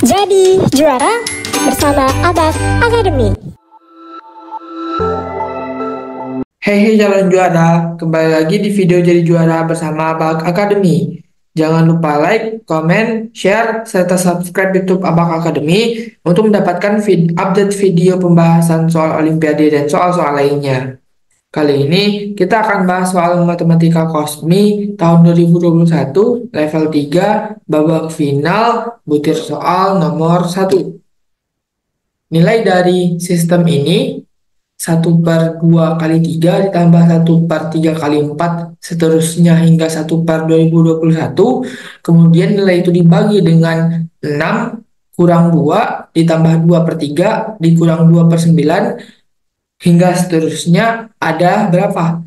Jadi juara bersama Abak Academy. Hei calon juara, kembali lagi di video Jadi Juara bersama Abak Academy. Jangan lupa like, komen, share, serta subscribe YouTube Abak Academy untuk mendapatkan update video pembahasan soal Olimpiade dan soal-soal lainnya. Kali ini kita akan bahas soal Matematika Kosmi tahun 2021 level 3 babak final butir soal nomor 1. Nilai dari sistem ini 1/2 kali 3 ditambah 1/3 kali 4 seterusnya hingga 1/2021. Kemudian nilai itu dibagi dengan 6 kurang 2 ditambah 2/3 dikurang 2/9 hingga seterusnya ada berapa.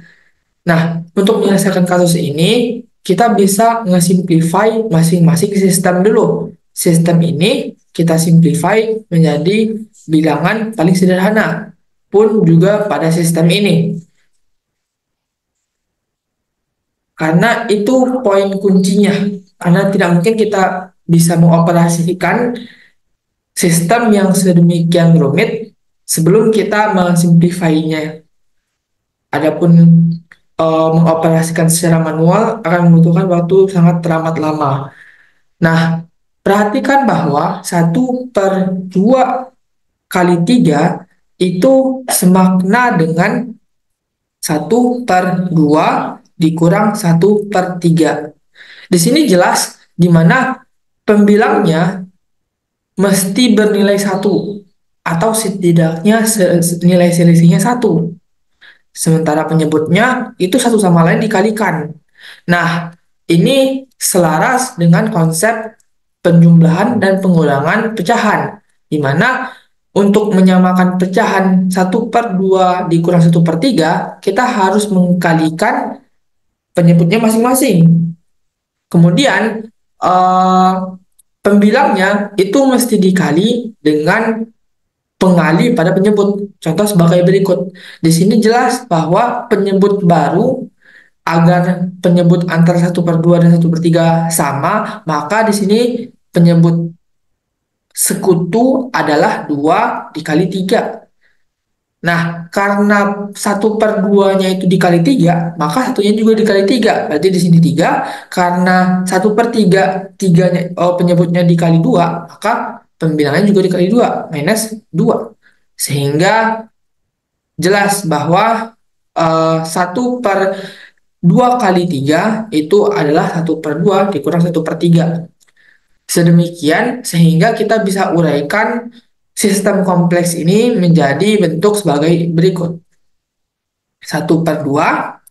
Nah, untuk menyelesaikan kasus ini kita bisa nge-simplify masing-masing sistem dulu. Sistem ini kita simplify menjadi bilangan paling sederhana pun juga pada sistem ini. Karena itu poin kuncinya. Karena tidak mungkin kita bisa mengoperasikan sistem yang sedemikian rumit sebelum kita mensimplify-nya. Adapun mengoperasikan secara manual akan membutuhkan waktu sangat teramat lama. Nah, perhatikan bahwa 1/2 kali 3 itu semakna dengan 1/2 dikurang 1/3. Di sini jelas di mana pembilangnya mesti bernilai 1 atau setidaknya nilai selisihnya 1. Sementara penyebutnya itu satu sama lain dikalikan. Nah, ini selaras dengan konsep penjumlahan dan pengulangan pecahan, di mana untuk menyamakan pecahan 1/2 dikurang 1/3, kita harus mengkalikan penyebutnya masing-masing. Kemudian, pembilangnya itu mesti dikali dengan pengali pada penyebut. Contoh sebagai berikut. Di sini jelas bahwa penyebut baru agar penyebut antara 1/2 dan 1/3 sama, maka di sini penyebut sekutu adalah 2 dikali 3. Nah, karena 1/2-nya itu dikali 3, maka satunya juga dikali 3. Berarti di sini 3. Karena 1/3 tiganya, penyebutnya dikali 2, maka pembilangannya juga dikali 2, minus 2. Sehingga jelas bahwa 1/2 kali 3 itu adalah 1/2 dikurang 1/3. Sedemikian sehingga kita bisa uraikan sistem kompleks ini menjadi bentuk sebagai berikut. 1/2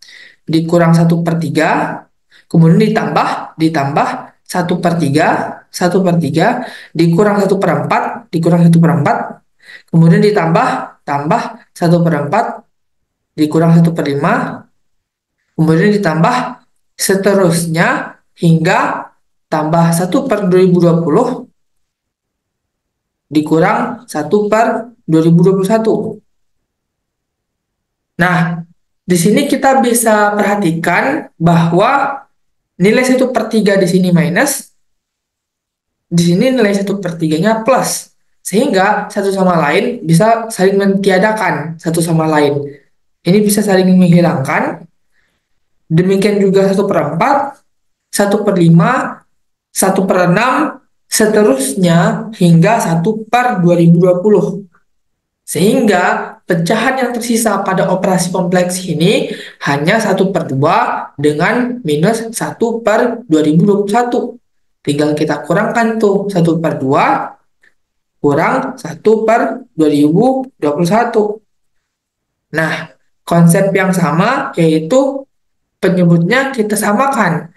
dikurang 1/3, kemudian ditambah 1/3 dikurang 1/4 dikurang 1/4, kemudian tambah 1/4 dikurang 1/5, kemudian ditambah seterusnya hingga tambah 1/2020 dikurang 1/2021. Nah, di sini kita bisa perhatikan bahwa nilai 1/3 di sini minus, di sini nilai 1/3-nya plus. Sehingga satu sama lain bisa saling mentiadakan satu sama lain. Ini bisa saling menghilangkan. Demikian juga 1/4, 1/5, 1/6, seterusnya hingga 1/2020. Sehingga pecahan yang tersisa pada operasi kompleks ini hanya 1/2 dengan minus 1/2021. Tinggal kita kurangkan tuh 1/2 kurang 1/2021. Nah, konsep yang sama yaitu penyebutnya kita samakan.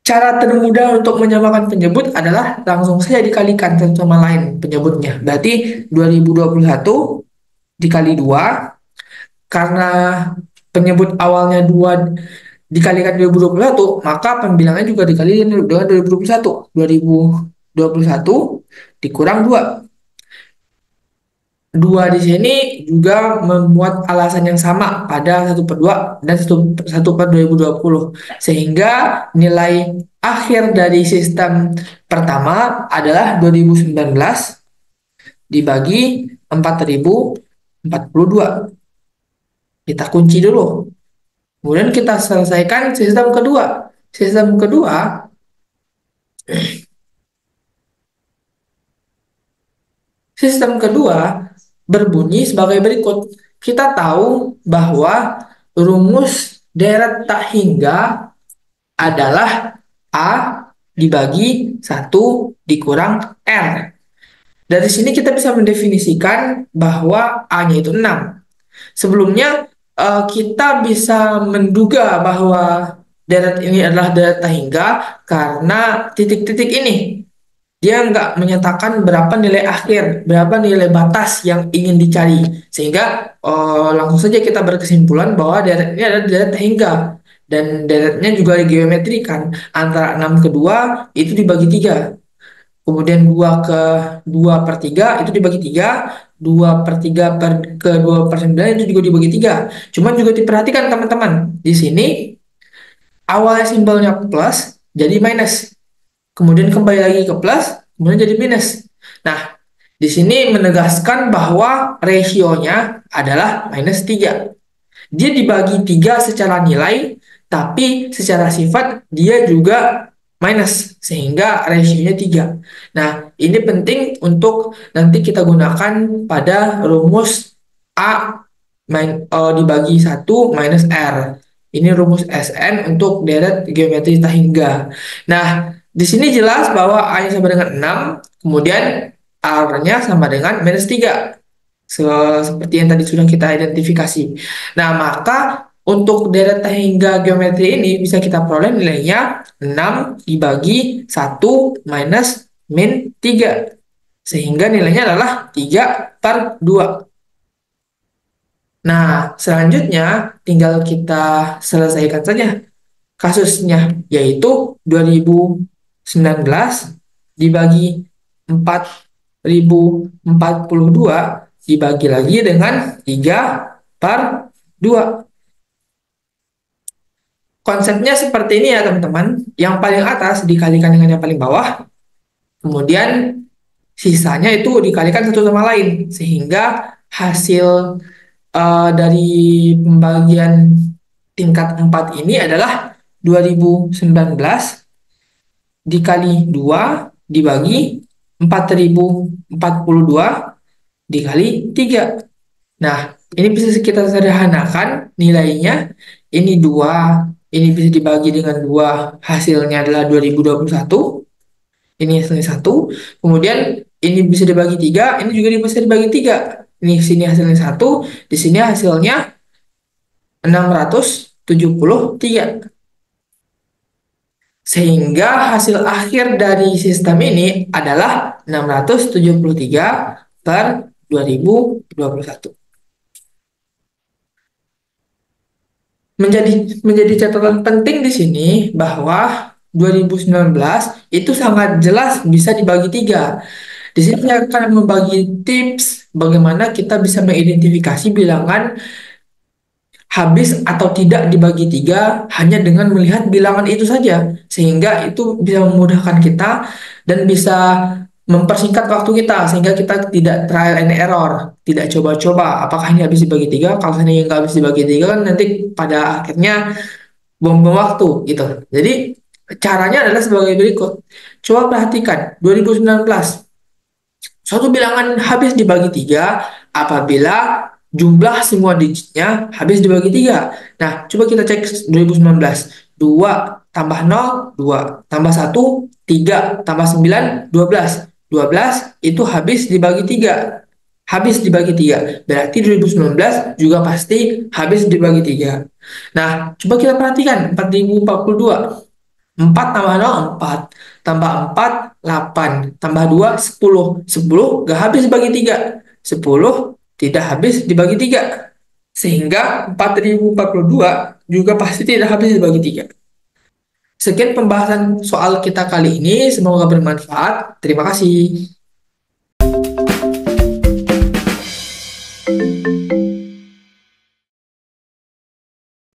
Cara termudah untuk menyamakan penyebut adalah langsung saja dikalikan satu sama lain penyebutnya. Berarti 2021 dikali 2, karena penyebut awalnya 2 dikalikan 2021, maka pembilangannya juga dikali dengan 2021. 2021 dikurang 2. 2 di sini juga membuat alasan yang sama pada 1/2 dan 1/2020. Sehingga nilai akhir dari sistem pertama adalah 2019 dibagi 4042. Kita kunci dulu. Kemudian kita selesaikan sistem kedua. Sistem kedua berbunyi sebagai berikut. Kita tahu bahwa rumus deret tak hingga adalah A dibagi 1 dikurang R. Dari sini kita bisa mendefinisikan bahwa A-nya itu 6. Sebelumnya kita bisa menduga bahwa deret ini adalah deret tak hingga karena titik-titik ini. Dia nggak menyatakan berapa nilai akhir, berapa nilai batas yang ingin dicari. Sehingga langsung saja kita berkesimpulan bahwa deret ini adalah deret tak hingga. Dan deretnya juga geometri kan, antara 6 ke 2 itu dibagi 3. Kemudian 2/3 itu dibagi 3, 2/3 ke 2/9 itu juga dibagi 3. Cuman juga diperhatikan teman-teman, di sini awalnya simbolnya plus jadi minus. Kemudian kembali lagi ke plus, kemudian jadi minus. Nah, di sini menegaskan bahwa rasionya adalah -3. Dia dibagi 3 secara nilai, tapi secara sifat dia juga minus, sehingga rasionya 3. Nah, ini penting untuk nanti kita gunakan pada rumus A dibagi 1 minus R. Ini rumus SN untuk deret geometri tak hingga. Nah, di sini jelas bahwa A-nya sama dengan 6, kemudian R-nya sama dengan -3. Seperti yang tadi sudah kita identifikasi. Nah, maka untuk deret tak hingga geometri ini bisa kita peroleh nilainya 6 dibagi 1 minus min 3. Sehingga nilainya adalah 3/2. Nah, selanjutnya tinggal kita selesaikan saja kasusnya, yaitu 2019 dibagi 4042 dibagi lagi dengan 3/2. Konsepnya seperti ini ya teman-teman. Yang paling atas dikalikan dengan yang paling bawah, kemudian sisanya itu dikalikan satu sama lain, sehingga hasil dari pembagian tingkat 4 ini adalah 2019 dikali 2 dibagi 4042 dikali 3. Nah, ini bisa kita sederhanakan nilainya. Ini 2, ini bisa dibagi dengan 2, hasilnya adalah 2021. Ini hasilnya 1. Kemudian ini bisa dibagi 3, ini juga bisa dibagi 3. Ini sini hasilnya 1, di sini hasilnya 673. Sehingga hasil akhir dari sistem ini adalah 673/2021. Menjadi catatan penting di sini bahwa 2019 itu sangat jelas bisa dibagi 3. Di sini saya akan membagi tips bagaimana kita bisa mengidentifikasi bilangan habis atau tidak dibagi 3 hanya dengan melihat bilangan itu saja. Sehingga itu bisa memudahkan kita dan bisa mempersingkat waktu kita, sehingga kita tidak trial and error, tidak coba-coba apakah ini habis dibagi 3. Kalau ini nggak habis dibagi 3 kan nanti pada akhirnya bom-bom waktu gitu. Jadi caranya adalah sebagai berikut. Coba perhatikan 2019. Suatu bilangan habis dibagi 3 apabila jumlah semua digitnya habis dibagi 3. Nah, coba kita cek 2019. 2 tambah 0, 2. Tambah 1, 3. Tambah 9, 12. 12 itu habis dibagi 3. Habis dibagi 3. Berarti 2019 juga pasti habis dibagi 3. Nah, coba kita perhatikan 4042. 4 tambah 0, 4. Tambah 4, 8. Tambah 2, 10. 10 gak habis dibagi 3. 10 tidak habis dibagi 3. Sehingga 4042 juga pasti tidak habis dibagi 3. Sekian pembahasan soal kita kali ini. Semoga bermanfaat. Terima kasih.